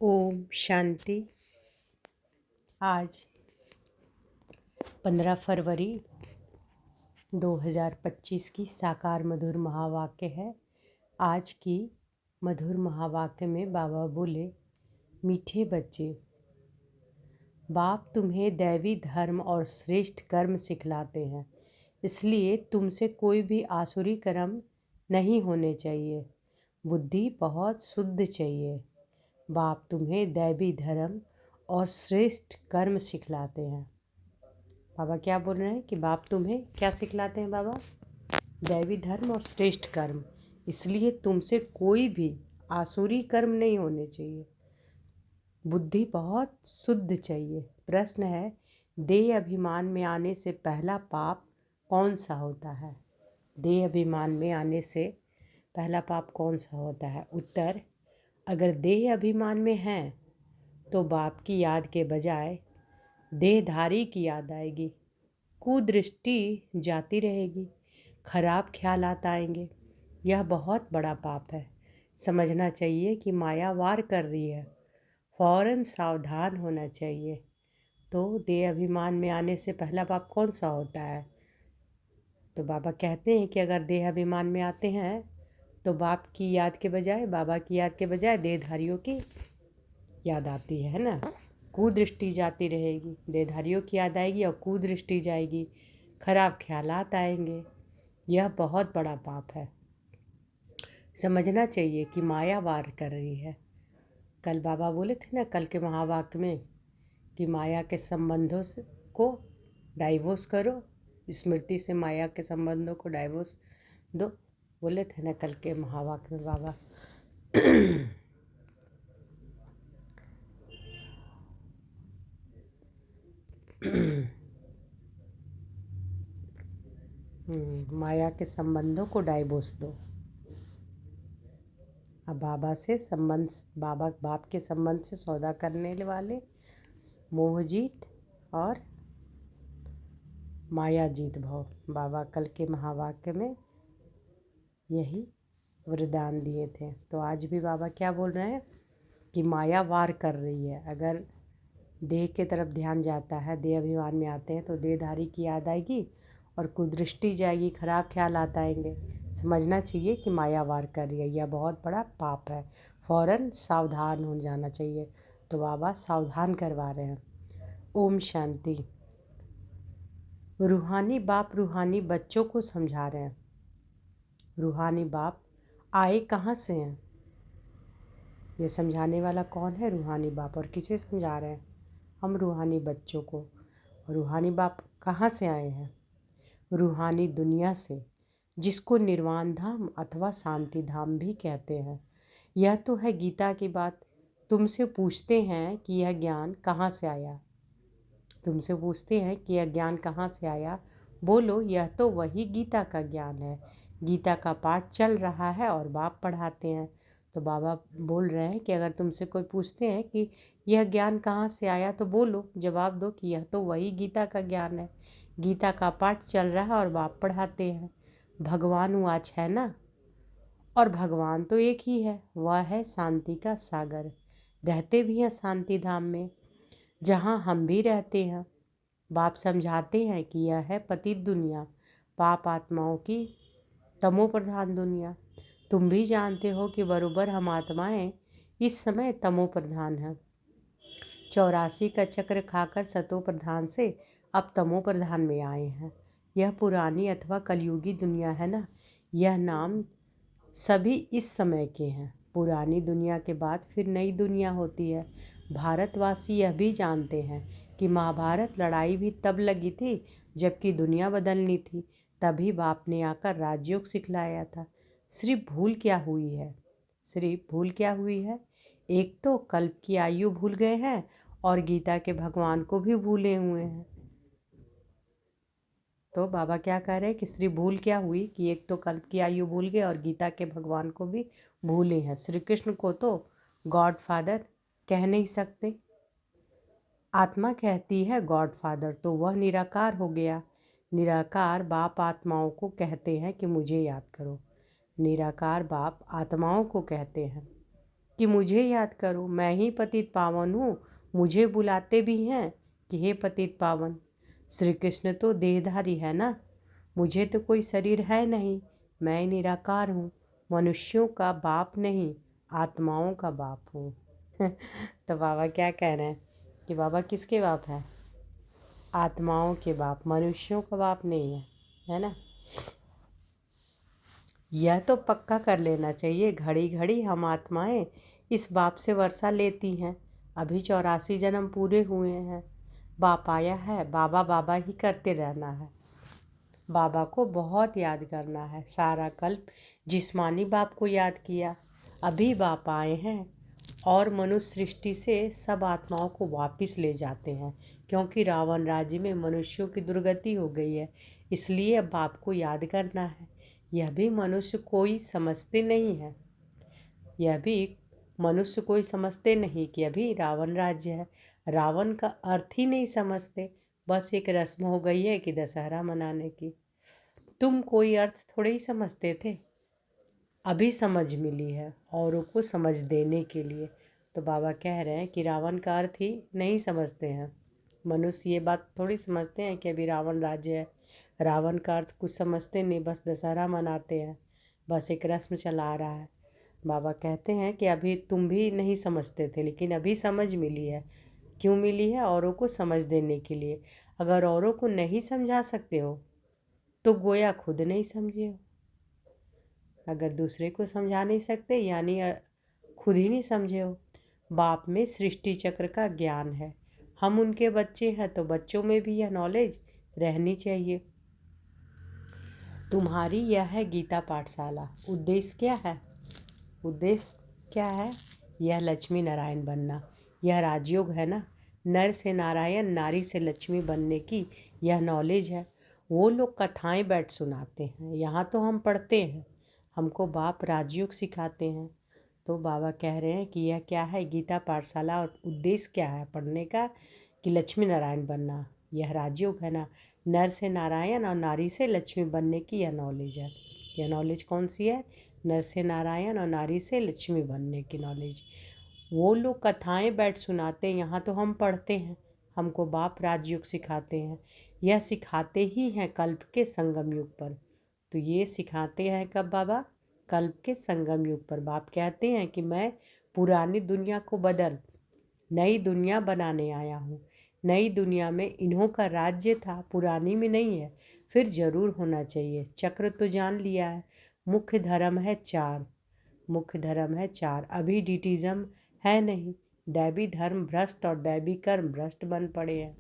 ओम शांति। आज 15 फरवरी 2025 की साकार मधुर महावाक्य है। आज की मधुर महावाक्य में बाबा बोले, मीठे बच्चे, बाप तुम्हें दैवी धर्म और श्रेष्ठ कर्म सिखलाते हैं, इसलिए तुमसे कोई भी आसुरी कर्म नहीं होने चाहिए। बुद्धि बहुत शुद्ध चाहिए। बाप तुम्हें दैवी धर्म और श्रेष्ठ कर्म सिखलाते हैं। बाबा क्या बोल रहे हैं कि बाप तुम्हें क्या सिखलाते हैं? बाबा दैवी धर्म और श्रेष्ठ कर्म, इसलिए तुमसे कोई भी आसुरी कर्म नहीं होने चाहिए। बुद्धि बहुत शुद्ध चाहिए। प्रश्न है, देह अभिमान में आने से पहला पाप कौन सा होता है? देह अभिमान में आने से पहला पाप कौन सा होता है? उत्तर, अगर देह अभिमान में हैं तो बाप की याद के बजाय देहधारी की याद आएगी, कुदृष्टि जाती रहेगी, खराब ख्यालात आएंगे। यह बहुत बड़ा पाप है। समझना चाहिए कि माया वार कर रही है, फौरन सावधान होना चाहिए। तो देह अभिमान में आने से पहला पाप कौन सा होता है? तो बाबा कहते हैं कि अगर देह अभिमान में आते हैं तो बाप की याद के बजाय, बाबा की याद के बजाय देहधारियों की याद आती है ना। कुदृष्टि जाती रहेगी, देहधारियों की याद आएगी और कुदृष्टि जाएगी, खराब ख्यालात आएंगे। यह बहुत बड़ा पाप है। समझना चाहिए कि माया वार कर रही है। कल बाबा बोले थे ना, कल के महावाक्य में, कि माया के संबंधों को डाइवोर्स करो, स्मृति से माया के संबंधों को डाइवोर्स दो। बोले थे ना कल के महावाक्य में बाबा। माया के संबंधों को डाइवोर्स दो। अब बाबा से संबंध, बाप के संबंध से सौदा करने वाले मोहजीत और मायाजीत भव। बाबा कल के महावाक्य में यही वरदान दिए थे। तो आज भी बाबा क्या बोल रहे हैं कि माया वार कर रही है। अगर देह के तरफ ध्यान जाता है, देह अभिमान में आते हैं तो देहधारी की याद आएगी और कुदृष्टि जाएगी, खराब ख्यालात आएंगे। समझना चाहिए कि माया वार कर रही है, यह बहुत बड़ा पाप है, फौरन सावधान हो जाना चाहिए। तो बाबा सावधान करवा रहे हैं। ओम शांति। रूहानी बाप रूहानी बच्चों को समझा रहे हैं। रूहानी बाप आए कहाँ से हैं? ये समझाने वाला कौन है? रूहानी बाप। और किसे समझा रहे हैं? हम रूहानी बच्चों को। रूहानी बाप कहाँ से आए हैं? रूहानी दुनिया से, जिसको निर्वाण धाम अथवा शांति धाम भी कहते हैं। यह तो है गीता की बात। तुमसे पूछते हैं कि यह ज्ञान कहाँ से आया? तुमसे पूछते हैं कि यह ज्ञान कहाँ से आया? बोलो, यह तो वही गीता का ज्ञान है। गीता का पाठ चल रहा है और बाप पढ़ाते हैं। तो बाबा बोल रहे हैं कि अगर तुमसे कोई पूछते हैं कि यह ज्ञान कहाँ से आया, तो बोलो, जवाब दो कि यह तो वही गीता का ज्ञान है। गीता का पाठ चल रहा है और बाप पढ़ाते हैं। भगवान वाच है ना, और भगवान तो एक ही है, वह है शांति का सागर। रहते भी हैं शांति धाम में, जहाँ हम भी रहते हैं। बाप समझाते हैं कि यह है पतित दुनिया, पाप आत्माओं की तमो प्रधान दुनिया। तुम भी जानते हो कि बरोबर हम आत्माएं इस समय तमो प्रधान हैं। 84 का चक्र खाकर सतो प्रधान से अब तमो प्रधान में आए हैं। यह पुरानी अथवा कलयुगी दुनिया है ना। यह नाम सभी इस समय के हैं। पुरानी दुनिया के बाद फिर नई दुनिया होती है। भारतवासी यह भी जानते हैं कि महाभारत लड़ाई भी तब लगी थी जबकि दुनिया बदलनी थी। तभी बाप ने आकर राजयोग सिखलाया था। सिर्फ भूल क्या हुई है? सिर्फ भूल क्या हुई है? एक तो कल्प की आयु भूल गए हैं और गीता के भगवान को भी भूले हुए हैं। तो बाबा क्या कह रहे हैं कि श्री भूल क्या हुई कि एक तो कल्प की आयु भूल गए और गीता के भगवान को भी भूले हैं। श्री कृष्ण को तो गॉड फादर कह नहीं सकते। आत्मा कहती है गॉड फादर, तो वह निराकार हो गया। निराकार बाप आत्माओं को कहते हैं कि मुझे याद करो। निराकार बाप आत्माओं को कहते हैं। कि मुझे याद करो, मैं ही पतित पावन हूँ, मुझे बुलाते भी हैं कि हे पतित पावन। श्री कृष्ण तो देहधारी है ना, मुझे तो कोई शरीर है नहीं, मैं निराकार हूँ, मनुष्यों का बाप नहीं, आत्माओं का बाप हूँ। तो बाबा क्या कह रहे हैं कि बाबा किसके बाप है? आत्माओं के बाप, मनुष्यों का बाप नहीं है ना। यह तो पक्का कर लेना चाहिए, घड़ी घड़ी हम आत्माएं इस बाप से वर्षा लेती हैं। अभी 84 जन्म पूरे हुए हैं, बाप आया है, बाबा बाबा ही करते रहना है। बाबा को बहुत याद करना है। सारा कल्प जिस्मानी बाप को याद किया, अभी बाप आए हैं और मनुष्य सृष्टि से सब आत्माओं को वापस ले जाते हैं, क्योंकि रावण राज्य में मनुष्यों की दुर्गति हो गई है, इसलिए अब बाप को याद करना है। यह भी मनुष्य कोई समझते नहीं है, यह भी मनुष्य कोई समझते नहीं कि अभी रावण राज्य है। रावण का अर्थ ही नहीं समझते, बस एक रस्म हो गई है कि दशहरा मनाने की। तुम कोई अर्थ थोड़े ही समझते थे, अभी समझ मिली है औरों को समझ देने के लिए। तो बाबा कह रहे हैं कि रावण का अर्थ ही नहीं समझते हैं। मनुष्य ये बात थोड़ी समझते हैं कि अभी रावण राज्य है, रावण का अर्थ कुछ समझते नहीं, बस दशहरा मनाते हैं, बस एक रस्म चला रहा है। बाबा कहते हैं कि अभी तुम भी नहीं समझते थे, लेकिन अभी समझ मिली है। क्यों मिली है? औरों को समझ देने के लिए। अगर औरों को नहीं समझा सकते हो तो गोया खुद नहीं समझे हो। अगर दूसरे को समझा नहीं सकते यानी खुद ही नहीं समझे हो। बाप में सृष्टि चक्र का ज्ञान है, हम उनके बच्चे हैं तो बच्चों में भी यह नॉलेज रहनी चाहिए। तुम्हारी यह है गीता पाठशाला। उद्देश्य क्या है? उद्देश्य क्या है? यह लक्ष्मी नारायण बनना, यह राजयोग है ना। नर से नारायण, नारी से लक्ष्मी बनने की यह नॉलेज है। वो लोग कथाएं बैठ सुनाते हैं, यहाँ तो हम पढ़ते हैं, हमको बाप राजयोग सिखाते हैं। तो बाबा कह रहे हैं कि यह क्या है गीता पाठशाला, और उद्देश्य क्या है पढ़ने का? कि लक्ष्मी नारायण बनना, यह राजयोग है ना। नर से नारायण और नारी से लक्ष्मी बनने की यह नॉलेज है। यह नॉलेज कौन सी है? नर से नारायण और नारी से लक्ष्मी बनने की नॉलेज। वो लोग कथाएं बैठ सुनाते हैं, यहाँ तो हम पढ़ते हैं, हमको बाप राजयोग सिखाते हैं। यह सिखाते ही हैं कल्प के संगम युग पर। तो ये सिखाते हैं कब बाबा? कल्प के संगम युग पर। बाप कहते हैं कि मैं पुरानी दुनिया को बदल नई दुनिया बनाने आया हूँ। नई दुनिया में इन्हों का राज्य था, पुरानी में नहीं है, फिर जरूर होना चाहिए। चक्र तो जान लिया है, मुख्य धर्म है 4, मुख्य धर्म है 4, अभी डिटिज्म है नहीं। दैवी धर्म भ्रष्ट और दैवी कर्म भ्रष्ट बन पड़े हैं।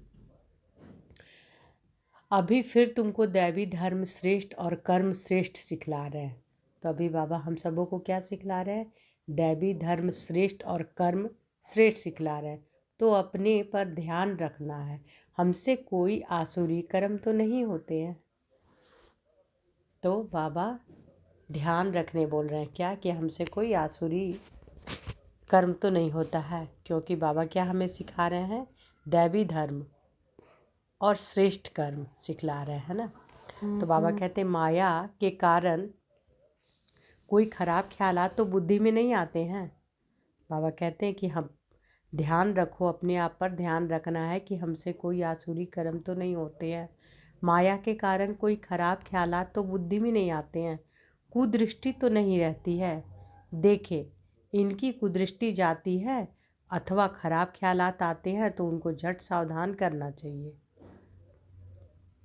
अभी फिर तुमको दैवी धर्म श्रेष्ठ और कर्म श्रेष्ठ सिखला रहे हैं। तो अभी बाबा हम सबों को क्या सिखला रहे हैं? दैवी धर्म श्रेष्ठ और कर्म श्रेष्ठ सिखला रहे हैं। तो अपने पर ध्यान रखना है, हमसे कोई आसुरी कर्म तो नहीं होते हैं। तो बाबा ध्यान रखने बोल रहे हैं क्या? कि हमसे कोई आसुरी कर्म तो नहीं होता है, क्योंकि बाबा क्या हमें सिखा रहे हैं? दैवी धर्म और श्रेष्ठ कर्म सिखला रहे हैं ना। तो बाबा कहते हैं माया के कारण कोई खराब ख्यालात तो बुद्धि में नहीं आते हैं। बाबा कहते हैं कि हम ध्यान रखो, अपने आप पर ध्यान रखना है कि हमसे कोई आसुरी कर्म तो नहीं होते हैं। माया के कारण कोई खराब ख्यालात तो बुद्धि में नहीं आते हैं, कुदृष्टि तो नहीं रहती है। देखे इनकी कुदृष्टि जाती है अथवा खराब ख्यालात आते हैं तो उनको झट सावधान करना चाहिए,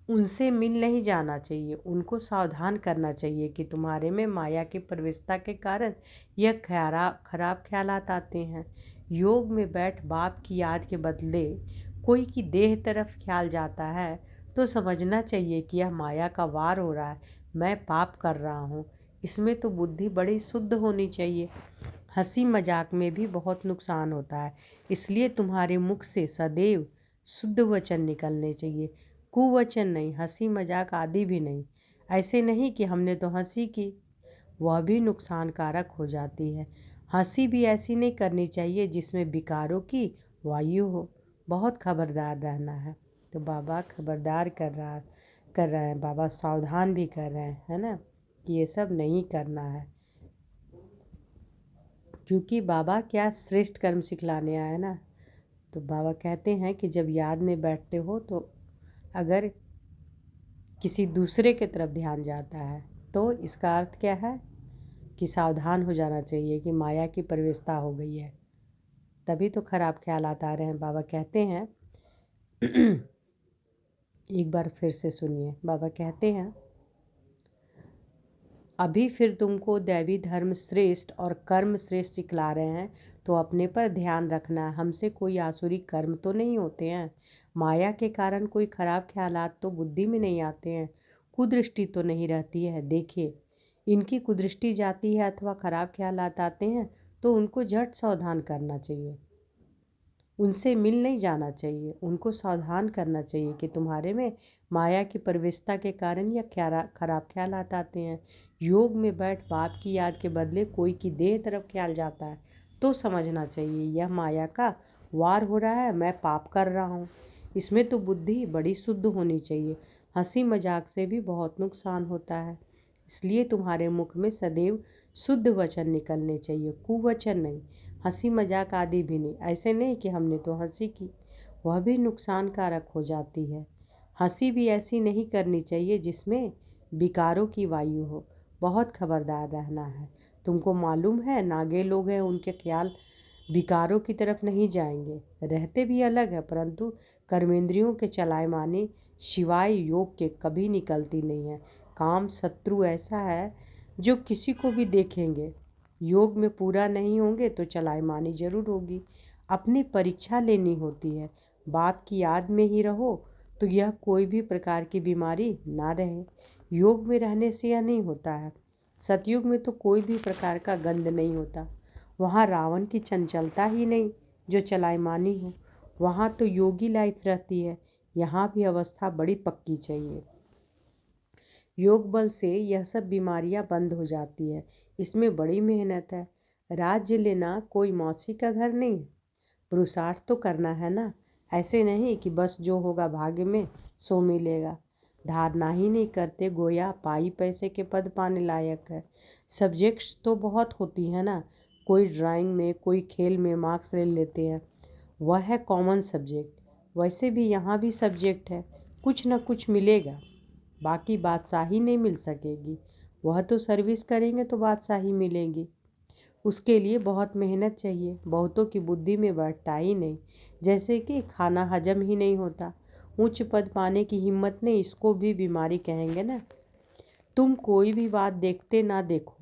उनसे मिल नहीं जाना चाहिए, उनको सावधान करना चाहिए कि तुम्हारे में माया की प्रवेशता के कारण यह खराब ख्यालात आते हैं। योग में बैठ बाप की याद के बदले कोई की देह तरफ ख्याल जाता है तो समझना चाहिए कि यह माया का वार हो रहा है, मैं पाप कर रहा हूँ। इसमें तो बुद्धि बड़ी शुद्ध होनी चाहिए। हंसी मजाक में भी बहुत नुकसान होता है, इसलिए तुम्हारे मुख से सदैव शुद्ध वचन निकलने चाहिए, कुवचन नहीं, हंसी मजाक आदि भी नहीं। ऐसे नहीं कि हमने तो हंसी की, वह भी नुकसानकारक हो जाती है। हंसी भी ऐसी नहीं करनी चाहिए जिसमें विकारों की वायु हो। बहुत खबरदार रहना है। तो बाबा खबरदार कर रहे हैं, बाबा सावधान भी कर रहे हैं, है ना, कि ये सब नहीं करना है। क्योंकि बाबा क्या श्रेष्ठ कर्म सिखलाने आए ना। तो बाबा कहते हैं कि जब याद में बैठते हो तो अगर किसी दूसरे की तरफ ध्यान जाता है तो इसका अर्थ क्या है कि सावधान हो जाना चाहिए कि माया की प्रवेशता हो गई है, तभी तो खराब ख्यालात आ रहे हैं। बाबा कहते हैं एक बार फिर से सुनिए। बाबा कहते हैं, अभी फिर तुमको दैवी धर्म श्रेष्ठ और कर्म श्रेष्ठ सिखला रहे हैं, तो अपने पर ध्यान रखना। हमसे कोई आसुरी कर्म तो नहीं होते हैं, माया के कारण कोई खराब ख्यालात तो बुद्धि में नहीं आते हैं, कुदृष्टि तो नहीं रहती है। देखिए, इनकी कुदृष्टि जाती है अथवा खराब ख्यालात आते हैं तो उनको झट सावधान करना चाहिए, उनसे मिल नहीं जाना चाहिए, उनको सावधान करना चाहिए कि तुम्हारे में माया की प्रवेशता के कारण या खराब ख्यालात आते हैं। योग में बैठ बाप की याद के बदले कोई की देह तरफ ख्याल जाता है तो समझना चाहिए यह माया का वार हो रहा है, मैं पाप कर रहा हूँ। इसमें तो बुद्धि बड़ी शुद्ध होनी चाहिए। हंसी मजाक से भी बहुत नुकसान होता है, इसलिए तुम्हारे मुख में सदैव शुद्ध वचन निकलने चाहिए, कुवचन नहीं, हंसी मजाक आदि भी नहीं। ऐसे नहीं कि हमने तो हंसी की, वह भी नुकसान कारक हो जाती है। हंसी भी ऐसी नहीं करनी चाहिए जिसमें विकारों की वायु हो, बहुत खबरदार रहना है। तुमको मालूम है नागे लोग हैं, उनके ख्याल विकारों की तरफ नहीं जाएंगे, रहते भी अलग है, परंतु कर्मेंद्रियों के चलाए माने शिवाय योग के कभी निकलती नहीं है। काम शत्रु ऐसा है जो किसी को भी देखेंगे, योग में पूरा नहीं होंगे तो चलायमानी जरूर होगी। अपनी परीक्षा लेनी होती है, बाप की याद में ही रहो तो यह कोई भी प्रकार की बीमारी ना रहे। योग में रहने से यह नहीं होता है। सतयुग में तो कोई भी प्रकार का गंध नहीं होता, वहाँ रावण की चंचलता ही नहीं जो चलायमानी हो, वहाँ तो योगी लाइफ रहती है। यहाँ भी अवस्था बड़ी पक्की चाहिए। योग बल से यह सब बीमारियां बंद हो जाती है, इसमें बड़ी मेहनत है। राज्य लेना कोई मौसी का घर नहीं, पुरुषार्थ तो करना है ना। ऐसे नहीं कि बस जो होगा भाग्य में सो मिलेगा। धारणा ही नहीं करते, गोया पाई पैसे के पद पाने लायक है। सब्जेक्ट्स तो बहुत होती है ना, कोई ड्राइंग में कोई खेल में मार्क्स ले लेते हैं, वह है कॉमन सब्जेक्ट। वैसे भी यहाँ भी सब्जेक्ट है, कुछ न कुछ मिलेगा, बाकी बादशाही नहीं मिल सकेगी। वह तो सर्विस करेंगे तो बादशाही मिलेगी, उसके लिए बहुत मेहनत चाहिए। बहुतों की बुद्धि में बैठता ही नहीं, जैसे कि खाना हजम ही नहीं होता। उच्च पद पाने की हिम्मत नहीं, इसको भी बीमारी कहेंगे ना। तुम कोई भी बात देखते ना देखो,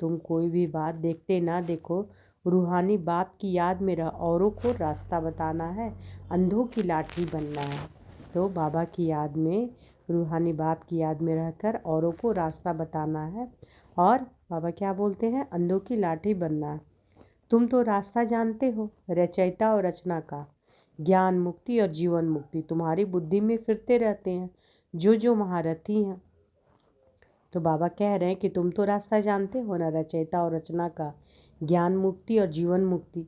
तुम कोई भी बात देखते ना देखो, रूहानी बाप की याद में रह, औरों को रास्ता बताना है, अंधों की लाठी बनना है। तो बाबा की याद में, रूहानी बाप की याद में रहकर औरों को रास्ता बताना है, और बाबा क्या बोलते हैं, अंधों की लाठी बनना है। तुम तो रास्ता जानते हो, रचयिता और रचना का, ज्ञान मुक्ति और जीवन मुक्ति तुम्हारी बुद्धि में फिरते रहते हैं, जो जो महारथी हैं। तो बाबा कह रहे हैं कि तुम तो रास्ता जानते हो ना, रचयिता और रचना का, ज्ञान मुक्ति और जीवन मुक्ति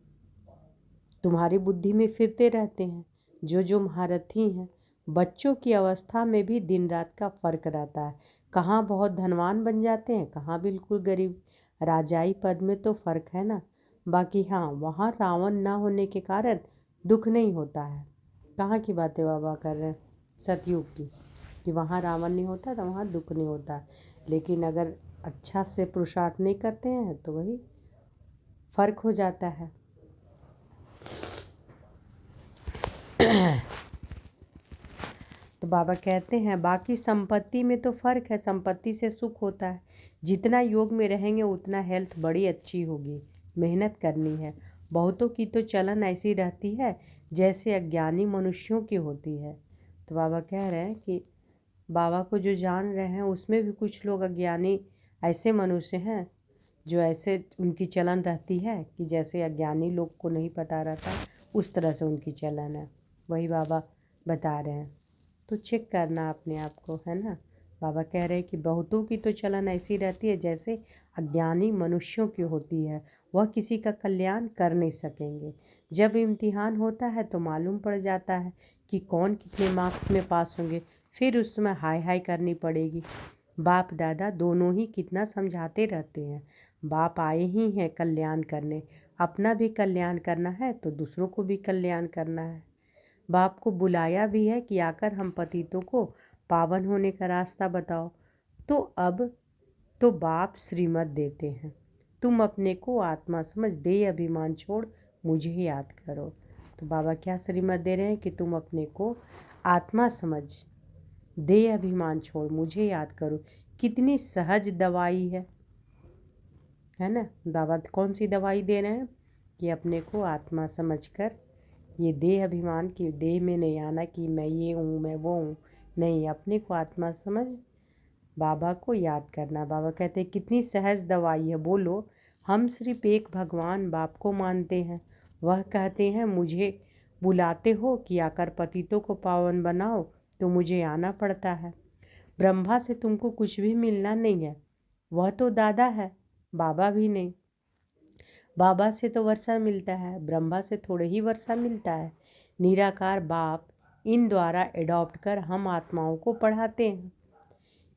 तुम्हारी बुद्धि में फिरते रहते हैं, जो जो महारथी हैं। बच्चों की अवस्था में भी दिन रात का फर्क रहता है, कहाँ बहुत धनवान बन जाते हैं, कहाँ बिल्कुल गरीब। राजाई पद में तो फर्क है ना। बाकी हाँ, वहाँ रावण ना होने के कारण दुख नहीं होता है। कहाँ की बातें बाबा कर रहे हैं, सतयुग की, कि वहाँ रावण नहीं होता तो वहाँ दुख नहीं होता। लेकिन अगर अच्छा से पुरुषार्थ नहीं करते हैं तो वही फर्क हो जाता है। तो बाबा कहते हैं, बाकी संपत्ति में तो फर्क है, संपत्ति से सुख होता है। जितना योग में रहेंगे उतना हेल्थ बड़ी अच्छी होगी, मेहनत करनी है। बहुतों की तो चलन ऐसी रहती है जैसे अज्ञानी मनुष्यों की होती है। तो बाबा कह रहे हैं कि बाबा को जो जान रहे हैं उसमें भी कुछ लोग अज्ञानी ऐसे मनुष्य हैं जो ऐसे उनकी चलन रहती है कि जैसे अज्ञानी लोग को नहीं पता रहता, उस तरह से उनकी चलन है। वही बाबा बता रहे हैं, तो चेक करना अपने आप को, है ना। बाबा कह रहे हैं कि बहुतों की तो चलन ऐसी रहती है जैसे अज्ञानी मनुष्यों की होती है, वह किसी का कल्याण कर नहीं सकेंगे। जब इम्तिहान होता है तो मालूम पड़ जाता है कि कौन कितने मार्क्स में पास होंगे, फिर उस समय हाय हाय करनी पड़ेगी। बाप दादा दोनों ही कितना समझाते रहते हैं, बाप आए ही हैं कल्याण करने, अपना भी कल्याण करना है तो दूसरों को भी कल्याण करना है। बाप को बुलाया भी है कि आकर हम पतितों को पावन होने का रास्ता बताओ। तो अब तो बाप श्रीमत देते हैं, तुम अपने को आत्मा समझ देह अभिमान छोड़ मुझे याद करो। तो बाबा क्या श्रीमत दे रहे हैं कि तुम अपने को आत्मा समझ देह अभिमान छोड़ मुझे याद करो। कितनी सहज दवाई है ना। दवा कौन सी दवाई दे रहे हैं कि अपने को आत्मा समझकर ये देह अभिमान की देह में नहीं आना कि मैं ये हूँ मैं वो हूँ, नहीं, अपने को आत्मा समझ बाबा को याद करना। बाबा कहते हैं कितनी सहज दवाई है। बोलो, हम सिर्फ एक भगवान बाप को मानते हैं। वह कहते हैं मुझे बुलाते हो कि आकर पतितों को पावन बनाओ, तो मुझे आना पड़ता है। ब्रह्मा से तुमको कुछ भी मिलना नहीं है, वह तो दादा है, बाबा भी नहीं। बाबा से तो वर्षा मिलता है, ब्रह्मा से थोड़े ही वर्षा मिलता है। निराकार बाप इन द्वारा एडॉप्ट कर हम आत्माओं को पढ़ाते हैं,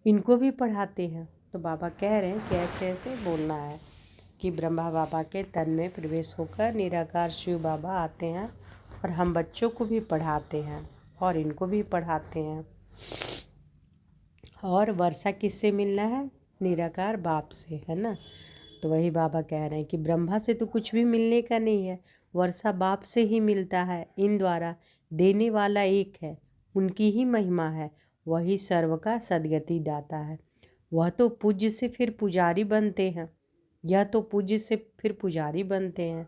इनको भी पढ़ाते हैं। तो बाबा कह रहे हैं कि ऐसे ऐसे बोलना है कि ब्रह्मा बाबा के तन में प्रवेश होकर निराकार शिव बाबा आते हैं और हम बच्चों को भी पढ़ाते हैं और इनको भी पढ़ाते हैं। और वर्षा किससे मिलना है? निराकार बाप से, है ना। तो वही बाबा कह रहे हैं कि ब्रह्मा से तो कुछ भी मिलने का नहीं है, वर्षा बाप से ही मिलता है। इन द्वारा देने वाला एक है, उनकी ही महिमा है, वही सर्व का सदगति दाता है। वह तो पूज्य से फिर पुजारी बनते हैं, यह तो पूज्य से फिर पुजारी बनते हैं।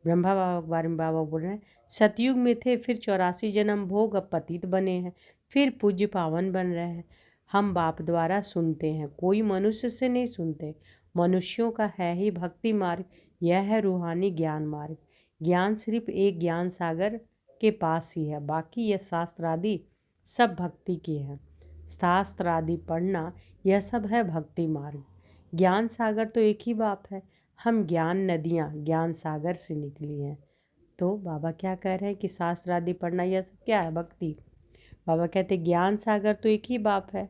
ब्रह्मा बाबा के बारे में बाबा बोल रहे हैं, सतयुग में थे, फिर 84 जन्म भोग, अब पतित बने हैं, फिर पूज्य पावन बन रहे हैं। हम बाप द्वारा सुनते हैं, कोई मनुष्य से नहीं सुनते। मनुष्यों का है ही भक्ति मार्ग, यह है रूहानी ज्ञान मार्ग। ज्ञान सिर्फ एक ज्ञान सागर के पास ही है, बाकी यह शास्त्र आदि सब भक्ति के हैं। शास्त्र आदि पढ़ना यह सब है भक्ति मार्ग। ज्ञान सागर तो एक ही बाप है, हम ज्ञान नदियाँ ज्ञान सागर से निकली हैं। तो बाबा क्या कह रहे हैं कि शास्त्र आदि पढ़ना यह सब क्या है? भक्ति। बाबा कहते ज्ञान सागर तो एक ही बाप है,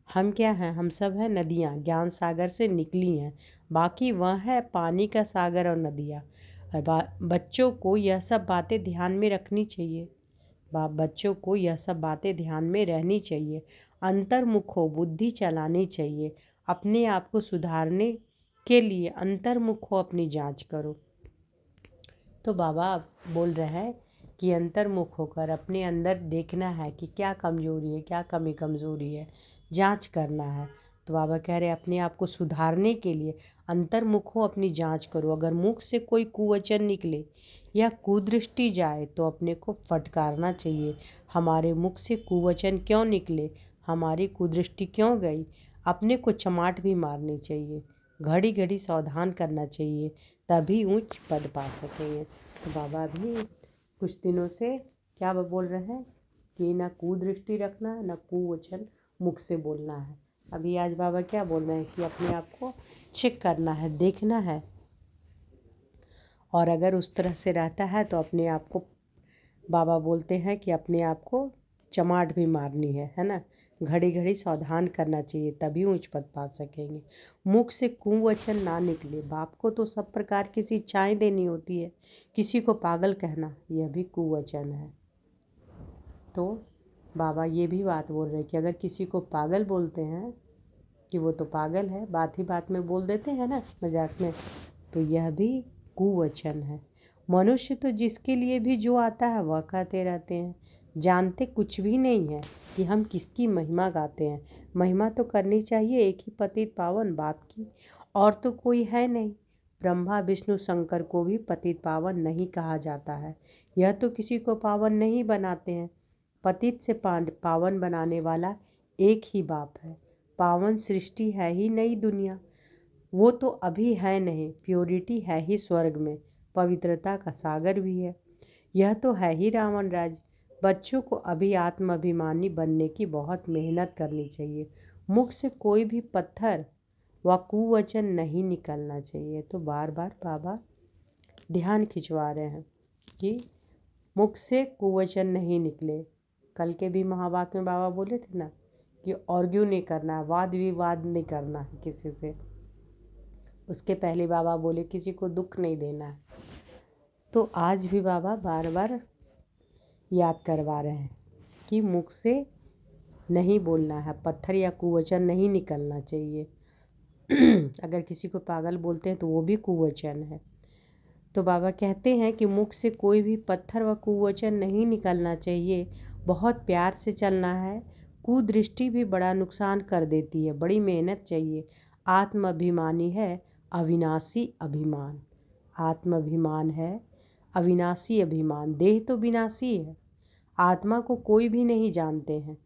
हम क्या हैं? हम सब हैं नदियाँ, ज्ञान सागर से निकली हैं, बाकी वह है पानी का सागर और नदियाँ। और बच्चों को यह सब बातें ध्यान में रखनी चाहिए। बच्चों को यह सब बातें ध्यान में रहनी चाहिए। अंतर्मुख हो, बुद्धि चलानी चाहिए। अपने आप को सुधारने के लिए अंतर्मुख हो, अपनी जांच करो। तो बाबा बोल रहे हैं कि अंतर्मुख होकर अपने अंदर देखना है कि क्या कमजोरी है, क्या कमी कमजोरी है, जांच करना है। तो बाबा कह रहे हैं अपने आप को सुधारने के लिए अंतर्मुख हो, अपनी जांच करो। अगर मुख से कोई कुवचन निकले या कुदृष्टि जाए तो अपने को फटकारना चाहिए। हमारे मुख से कुवचन क्यों निकले, हमारी कुदृष्टि क्यों गई, अपने को चमाट भी मारनी चाहिए, घड़ी घड़ी सावधान करना चाहिए, तभी ऊंच पद पा सकेंगे। तो बाबा भी कुछ दिनों से क्या बोल रहे हैं कि ना कुदृष्टि रखना है, ना कुवचन मुख से बोलना है। अभी आज बाबा क्या बोल रहे हैं कि अपने आप को चेक करना है, देखना है, और अगर उस तरह से रहता है तो अपने आप को बाबा बोलते हैं कि अपने आप को चमाट भी मारनी है ना। घड़ी घड़ी सावधान करना चाहिए, तभी ऊंच पद पा सकेंगे। मुख से कुवचन ना निकले। बाप को तो सब प्रकार की शिक्षाएं देनी होती है, किसी को पागल कहना यह भी कुवचन है। तो बाबा ये भी बात बोल रहे हैं कि अगर किसी को पागल बोलते हैं कि वो तो पागल है, बात ही बात में बोल देते हैं ना मजाक में, तो यह भी कुवचन है। मनुष्य तो जिसके लिए भी जो आता है वह कहते रहते हैं, जानते कुछ भी नहीं है कि हम किसकी महिमा गाते हैं। महिमा तो करनी चाहिए एक ही पतित पावन बाप की, और तो कोई है नहीं। ब्रह्मा विष्णु शंकर को भी पतित पावन नहीं कहा जाता है, यह तो किसी को पावन नहीं बनाते हैं। पतित से पावन बनाने वाला एक ही बाप है। पावन सृष्टि है ही नई दुनिया, वो तो अभी है नहीं। प्योरिटी है ही स्वर्ग में, पवित्रता का सागर भी है, यह तो है ही रावण राज। बच्चों को अभी आत्माभिमानी बनने की बहुत मेहनत करनी चाहिए। मुख से कोई भी पत्थर व कुवचन नहीं निकलना चाहिए। तो बार बार बाबा ध्यान खिंचवा रहे हैं कि मुख से कुवचन नहीं निकले। कल के भी महावाक्य में बाबा बोले थे ना कि आर्ग्यू नहीं करना है, वाद विवाद नहीं करना है किसी से। उसके पहले बाबा बोले किसी को दुख नहीं देना है। तो आज भी बाबा बार बार याद करवा रहे हैं कि मुख से नहीं बोलना है, पत्थर या कुवचन नहीं निकलना चाहिए। अगर किसी को पागल बोलते हैं तो वो भी कुवचन है। तो बाबा कहते हैं कि मुख से कोई भी पत्थर व कुवचन नहीं निकलना चाहिए, बहुत प्यार से चलना है। कुदृष्टि भी बड़ा नुकसान कर देती है, बड़ी मेहनत चाहिए। आत्माभिमानी है अविनाशी अभिमान, आत्माभिमान है अविनाशी अभिमान। देह तो विनाशी है, आत्मा को कोई भी नहीं जानते हैं।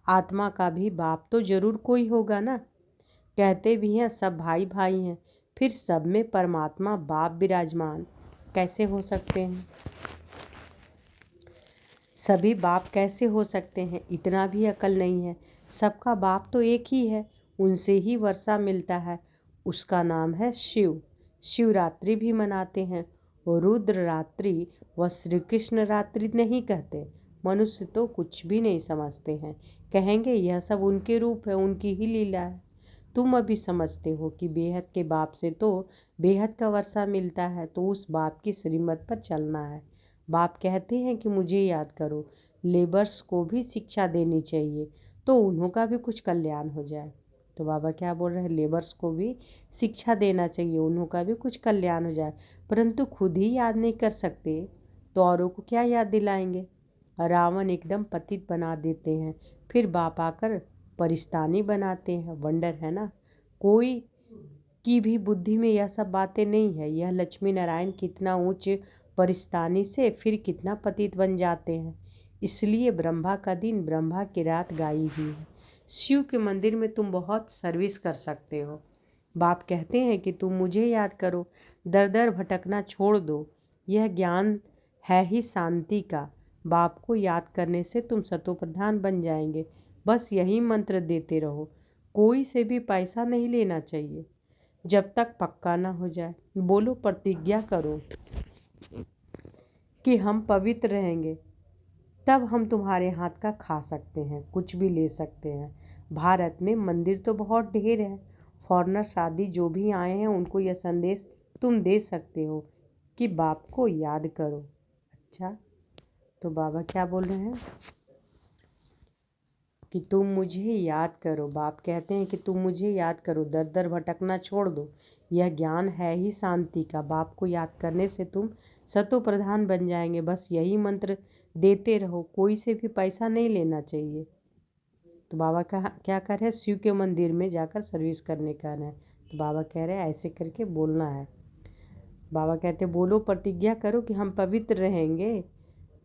आत्मा का भी बाप तो जरूर कोई होगा ना। कहते भी हैं सब भाई भाई हैं, फिर सब में परमात्मा बाप विराजमान कैसे हो सकते हैं? सभी बाप कैसे हो सकते हैं? इतना भी अकल नहीं है। सबका बाप तो एक ही है, उनसे ही वर्षा मिलता है, उसका नाम है शिव। शिवरात्रि भी मनाते हैं, वो रुद्र रात्रि व श्री कृष्ण रात्रि नहीं कहते। मनुष्य तो कुछ भी नहीं समझते हैं, कहेंगे यह सब उनके रूप है, उनकी ही लीला है। तुम अभी समझते हो कि बेहद के बाप से तो बेहद का वर्षा मिलता है, तो उस बाप की श्रीमत पर चलना है। बाप कहते हैं कि मुझे याद करो, लेबर्स को भी शिक्षा देनी चाहिए, तो उन्हों का भी कुछ कल्याण हो जाए। तो बाबा क्या बोल रहे हैं? लेबर्स को भी शिक्षा देना चाहिए, उन्हों का भी कुछ कल्याण हो जाए, परंतु खुद ही याद नहीं कर सकते तो औरों को क्या याद दिलाएंगे? रावण एकदम पतित बना देते हैं, फिर बाप आकर परिस्तानी बनाते हैं। वंडर है ना, कोई की भी बुद्धि में यह सब बातें नहीं है। यह लक्ष्मी नारायण कितना ऊंच परिस्तानी से फिर कितना पतित बन जाते हैं। इसलिए ब्रह्मा का दिन ब्रह्मा की रात गाई ही है। शिव के मंदिर में तुम बहुत सर्विस कर सकते हो। बाप कहते हैं कि तुम मुझे याद करो, दर दर भटकना छोड़ दो, यह ज्ञान है ही शांति का। बाप को याद करने से तुम सतोप्रधान बन जाएंगे। बस यही मंत्र देते रहो, कोई से भी पैसा नहीं लेना चाहिए जब तक पक्का ना हो जाए। बोलो, प्रतिज्ञा करो कि हम पवित्र रहेंगे, तब हम तुम्हारे हाथ का खा सकते हैं, कुछ भी ले सकते हैं। भारत में मंदिर तो बहुत ढेर है, फॉरेनर शादी जो भी आए हैं उनको यह संदेश तुम दे सकते हो कि बाप को याद करो। अच्छा, तो बाबा क्या बोल रहे हैं कि तुम मुझे याद करो। बाप कहते हैं कि तुम मुझे याद करो, दर दर भटकना छोड़ दो, यह ज्ञान है ही शांति का। बाप को याद करने से तुम सतो प्रधान बन जाएंगे। बस यही मंत्र देते रहो, कोई से भी पैसा नहीं लेना चाहिए। तो बाबा क्या कर रहे हैं? शिव के मंदिर में जाकर सर्विस करने का है। तो बाबा कह रहे हैं ऐसे करके बोलना है। बाबा कहते बोलो, प्रतिज्ञा करो कि हम पवित्र रहेंगे,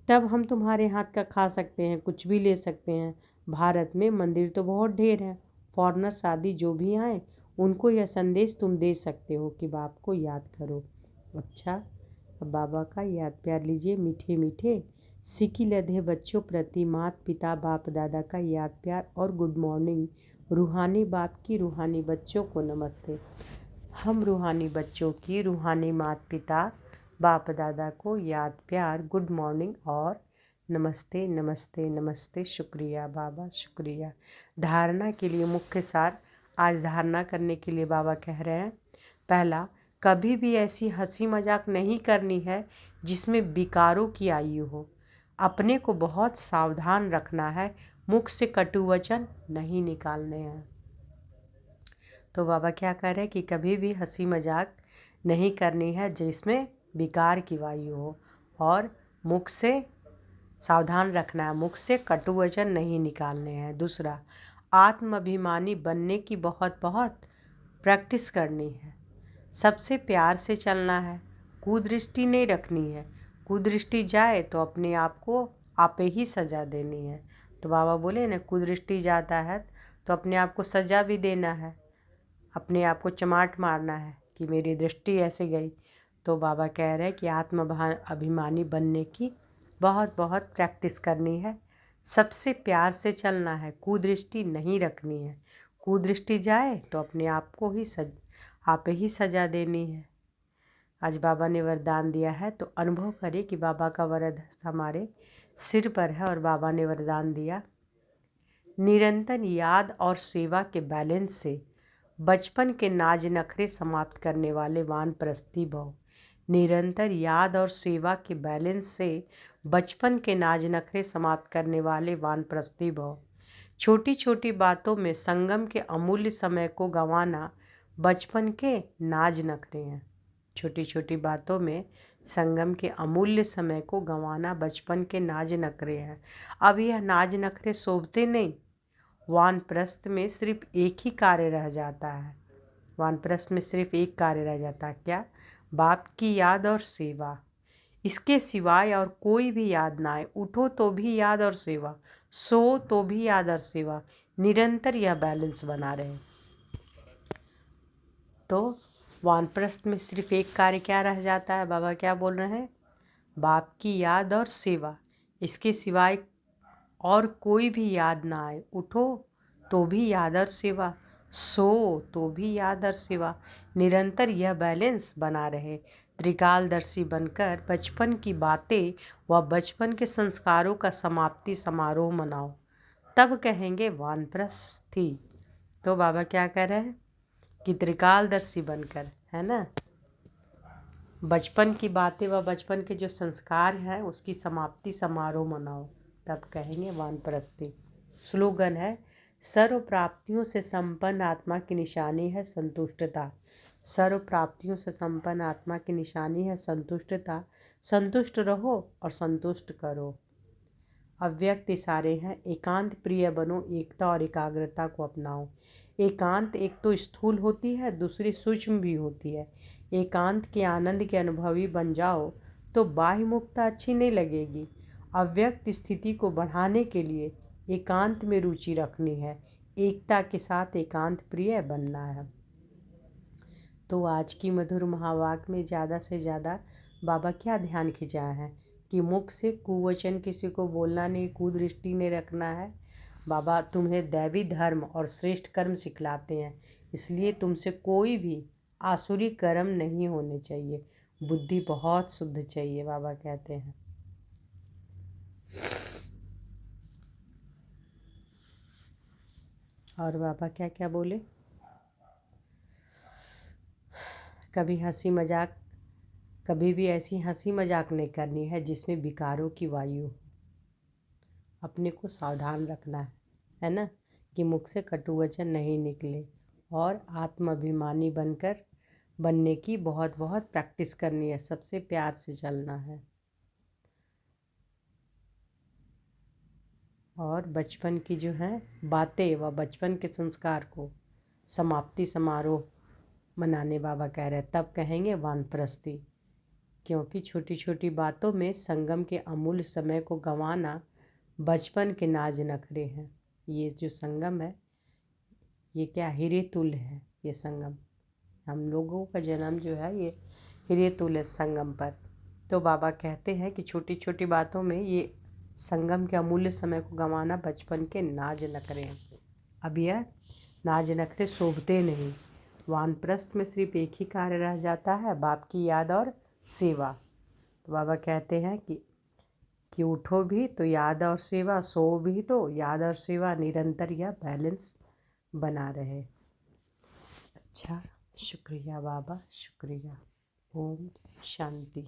तब हम तुम्हारे हाथ का खा सकते हैं, कुछ भी ले सकते हैं। भारत में मंदिर तो बहुत ढेर है, फॉरेनर शादी जो भी आए उनको यह संदेश तुम दे सकते हो कि बाप को याद करो। अच्छा, अब बाबा का याद प्यार लीजिए। मीठे मीठे सिकी लधे बच्चों प्रति माता पिता बाप दादा का याद प्यार और गुड मॉर्निंग। रूहानी बाप की रूहानी बच्चों को नमस्ते। हम रूहानी बच्चों की रूहानी माता पिता बाप दादा को याद प्यार, गुड मॉर्निंग और नमस्ते नमस्ते नमस्ते। शुक्रिया बाबा, शुक्रिया। धारणा के लिए मुख्य सार आज धारणा करने के लिए बाबा कह रहे हैं। पहला, कभी भी ऐसी हंसी मजाक नहीं करनी है जिसमें विकारों की आयु हो। अपने को बहुत सावधान रखना है, मुख से कटु वचन नहीं निकालने हैं। तो बाबा क्या कह रहे हैं कि कभी भी हंसी मजाक नहीं करनी है जिसमें विकार की वायु हो, और मुख से सावधान रखना है, मुख से कटु वचन नहीं निकालने हैं। दूसरा, आत्माभिमानी बनने की बहुत बहुत प्रैक्टिस करनी है। सबसे प्यार से चलना है, कुदृष्टि नहीं रखनी है। कुदृष्टि जाए तो अपने आप को आपे ही सजा देनी है। तो बाबा बोले ना, कुदृष्टि जाता है तो अपने आप को सजा भी देना है, अपने आप को चमाट मारना है कि मेरी दृष्टि ऐसे गई। तो बाबा कह रहे हैं कि अभिमानी बनने की बहुत बहुत प्रैक्टिस करनी है। सबसे प्यार से चलना है, कुदृष्टि नहीं रखनी है। कुदृष्टि जाए तो अपने आप को ही आपे ही सजा देनी है। आज बाबा ने वरदान दिया है तो अनुभव करें कि बाबा का वरद हस्त हमारे सिर पर है। और बाबा ने वरदान दिया, निरंतर याद और सेवा के बैलेंस से बचपन के नाज नखरे समाप्त करने वाले वानप्रस्थी भव। निरंतर याद और सेवा के बैलेंस से बचपन के नाज नखरे समाप्त करने वाले वानप्रस्थी भव। छोटी छोटी बातों में संगम के अमूल्य समय को गंवाना बचपन के नाज नखरे हैं। छोटी छोटी बातों में संगम के अमूल्य समय को गंवाना बचपन के नाज नखरे हैं। अब यह नाज नखरे शोभते नहीं। वानप्रस्थ में सिर्फ एक ही कार्य रह जाता है। वानप्रस्थ में सिर्फ एक कार्य रह जाता है, क्या? बाप की याद और सेवा। इसके सिवाय और कोई भी याद ना आए। उठो तो भी याद और सेवा, सो तो भी याद और सेवा, निरंतर यह बैलेंस बना रहे। तो वानप्रस्थ में सिर्फ एक कार्य क्या रह जाता है? बाबा क्या बोल रहे हैं? बाप की याद और सेवा। इसके सिवाय और कोई भी याद ना आए। उठो तो भी याद और सेवा, सो तो भी याद और सेवा, निरंतर यह बैलेंस बना रहे। त्रिकालदर्शी बनकर बचपन की बातें व बचपन के संस्कारों का समाप्ति समारोह मनाओ, तब कहेंगे वानप्रस्थी। तो बाबा क्या कह रहे हैं कि त्रिकालदर्शी बनकर, है ना, बचपन की बातें व बचपन के जो संस्कार हैं उसकी समाप्ति समारोह मनाओ, तब कहेंगे वानप्रस्थी। स्लोगन है, सर्व प्राप्तियों से संपन्न आत्मा की निशानी है संतुष्टता। सर्व प्राप्तियों से संपन्न आत्मा की निशानी है संतुष्टता। संतुष्ट रहो और संतुष्ट करो। अव्यक्त इशारे हैं, एकांत प्रिय बनो, एकता और एकाग्रता को अपनाओ। एकांत एक तो स्थूल होती है, दूसरी सूक्ष्म भी होती है। एकांत के आनंद के अनुभवी बन जाओ तो बाह्य मुक्ता अच्छी नहीं लगेगी। अव्यक्त स्थिति को बढ़ाने के लिए एकांत में रुचि रखनी है, एकता के साथ एकांत प्रिय बनना है। तो आज की मधुर महावाक्य में ज़्यादा से ज़्यादा बाबा क्या ध्यान खिंचाए हैं कि मुख से कुवचन किसी को बोलना नहीं, कुदृष्टि नहीं रखना है। बाबा तुम्हें दैवी धर्म और श्रेष्ठ कर्म सिखलाते हैं, इसलिए तुमसे कोई भी आसुरी कर्म नहीं होने चाहिए। बुद्धि बहुत शुद्ध चाहिए, बाबा कहते हैं। और बाबा क्या क्या बोले, कभी हंसी मजाक, कभी भी ऐसी हंसी मजाक नहीं करनी है जिसमें विकारों की वायु हो। अपने को सावधान रखना है ना, कि मुख से कटु वचन नहीं निकले। और आत्माभिमानी बनने की बहुत बहुत प्रैक्टिस करनी है, सबसे प्यार से चलना है। और बचपन की जो है बातें व बचपन के संस्कार को समाप्ति समारोह मनाने बाबा कह रहे हैं, तब कहेंगे वानप्रस्थी। क्योंकि छोटी छोटी बातों में संगम के अमूल्य समय को गंवाना बचपन के नाज नखरे हैं। ये जो संगम है ये क्या हीरे तुल्य है। ये संगम, हम लोगों का जन्म जो है ये हीरे तुल्य संगम पर। तो बाबा कहते हैं कि छोटी छोटी बातों में ये संगम के अमूल्य समय को गंवाना बचपन के नाज नखरे हैं। अब यह नाज नखरे शोभते नहीं। वानप्रस्थ में सिर्फ एक ही कार्य रह जाता है, बाप की याद और सेवा। तो बाबा कहते हैं कि उठो भी तो याद और सेवा, सो भी तो याद और सेवा, निरंतर यह बैलेंस बना रहे। अच्छा, शुक्रिया बाबा, शुक्रिया। ओम शांति।